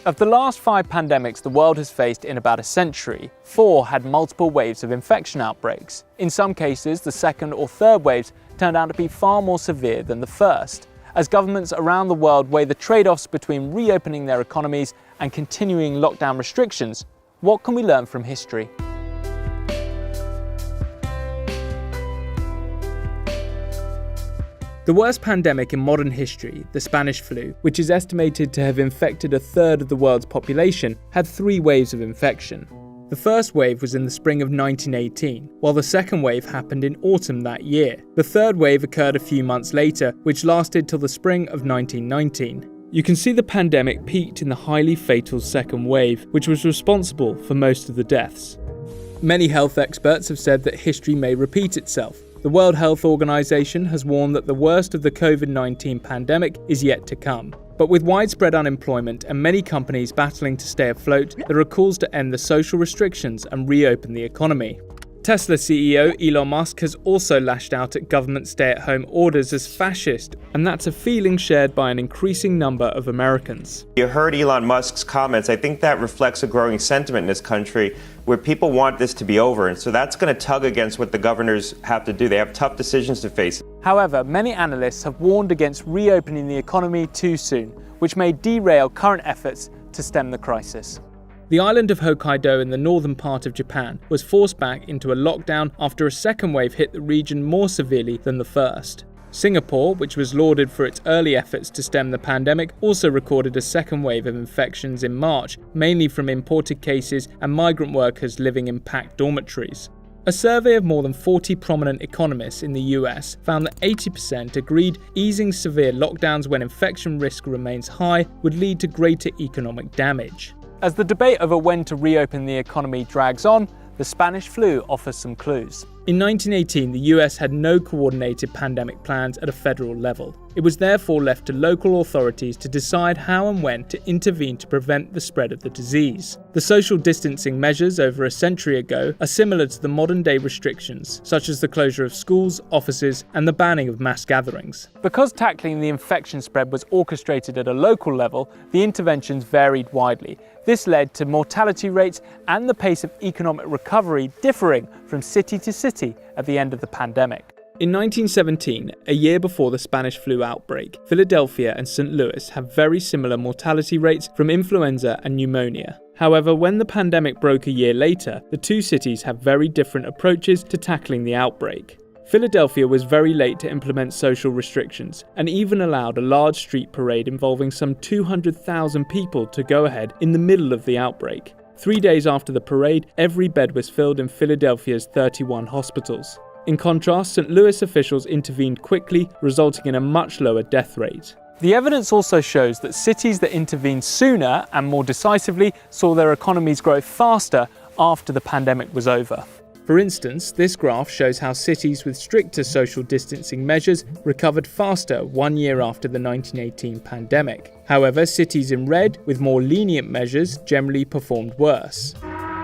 Of the last 5 pandemics the world has faced in about a century, 4 had multiple waves of infection outbreaks. In some cases, the second or third waves turned out to be far more severe than the first. As governments around the world weigh the trade-offs between reopening their economies and continuing lockdown restrictions, what can we learn from history? The worst pandemic in modern history, the Spanish flu, which is estimated to have infected a third of the world's population, had 3 waves of infection. The first wave was in the spring of 1918, while the second wave happened in autumn that year. The third wave occurred a few months later, which lasted till the spring of 1919. You can see the pandemic peaked in the highly fatal second wave, which was responsible for most of the deaths. Many health experts have said that history may repeat itself. The World Health Organization has warned that the worst of the COVID-19 pandemic is yet to come. But with widespread unemployment and many companies battling to stay afloat, there are calls to end the social restrictions and reopen the economy. Tesla CEO Elon Musk has also lashed out at government stay-at-home orders as fascist, and that's a feeling shared by an increasing number of Americans. You heard Elon Musk's comments. I think that reflects a growing sentiment in this country where people want this to be over, and so that's going to tug against what the governors have to do. They have tough decisions to face. However, many analysts have warned against reopening the economy too soon, which may derail current efforts to stem the crisis. The island of Hokkaido in the northern part of Japan was forced back into a lockdown after a second wave hit the region more severely than the first. Singapore, which was lauded for its early efforts to stem the pandemic, also recorded a second wave of infections in March, mainly from imported cases and migrant workers living in packed dormitories. A survey of more than 40 prominent economists in the US found that 80% agreed easing severe lockdowns when infection risk remains high would lead to greater economic damage. As the debate over when to reopen the economy drags on, the Spanish flu offers some clues. In 1918, the US had no coordinated pandemic plans at a federal level. It was therefore left to local authorities to decide how and when to intervene to prevent the spread of the disease. The social distancing measures over a century ago are similar to the modern-day restrictions, such as the closure of schools, offices, and the banning of mass gatherings. Because tackling the infection spread was orchestrated at a local level, the interventions varied widely. This led to mortality rates and the pace of economic recovery differing from city to city at the end of the pandemic. In 1917, a year before the Spanish flu outbreak, Philadelphia and St. Louis have very similar mortality rates from influenza and pneumonia. However, when the pandemic broke a year later, the two cities have very different approaches to tackling the outbreak. Philadelphia was very late to implement social restrictions and even allowed a large street parade involving some 200,000 people to go ahead in the middle of the outbreak. 3 days after the parade, every bed was filled in Philadelphia's 31 hospitals. In contrast, St. Louis officials intervened quickly, resulting in a much lower death rate. The evidence also shows that cities that intervened sooner and more decisively saw their economies grow faster after the pandemic was over. For instance, this graph shows how cities with stricter social distancing measures recovered faster 1 year after the 1918 pandemic. However, cities in red with more lenient measures generally performed worse.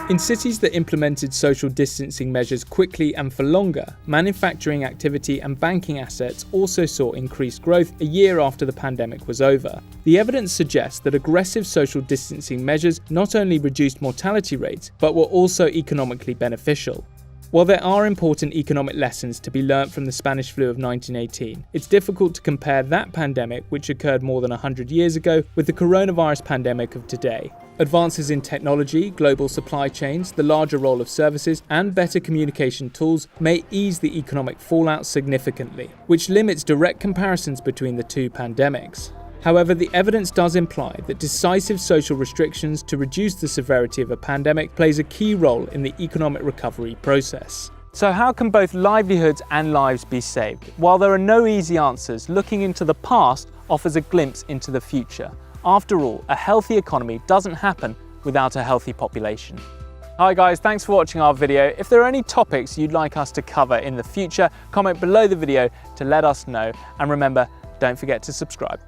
In cities that implemented social distancing measures quickly and for longer, manufacturing activity and banking assets also saw increased growth a year after the pandemic was over. The evidence suggests that aggressive social distancing measures not only reduced mortality rates, but were also economically beneficial. While there are important economic lessons to be learnt from the Spanish flu of 1918, it's difficult to compare that pandemic, which occurred more than 100 years ago, with the coronavirus pandemic of today. Advances in technology, global supply chains, the larger role of services, and better communication tools may ease the economic fallout significantly, which limits direct comparisons between the two pandemics. However, the evidence does imply that decisive social restrictions to reduce the severity of a pandemic plays a key role in the economic recovery process. So how can both livelihoods and lives be saved? While there are no easy answers, looking into the past offers a glimpse into the future. After all, a healthy economy doesn't happen without a healthy population. Hi guys, thanks for watching our video. If there are any topics you'd like us to cover in the future, comment below the video to let us know. And remember, don't forget to subscribe.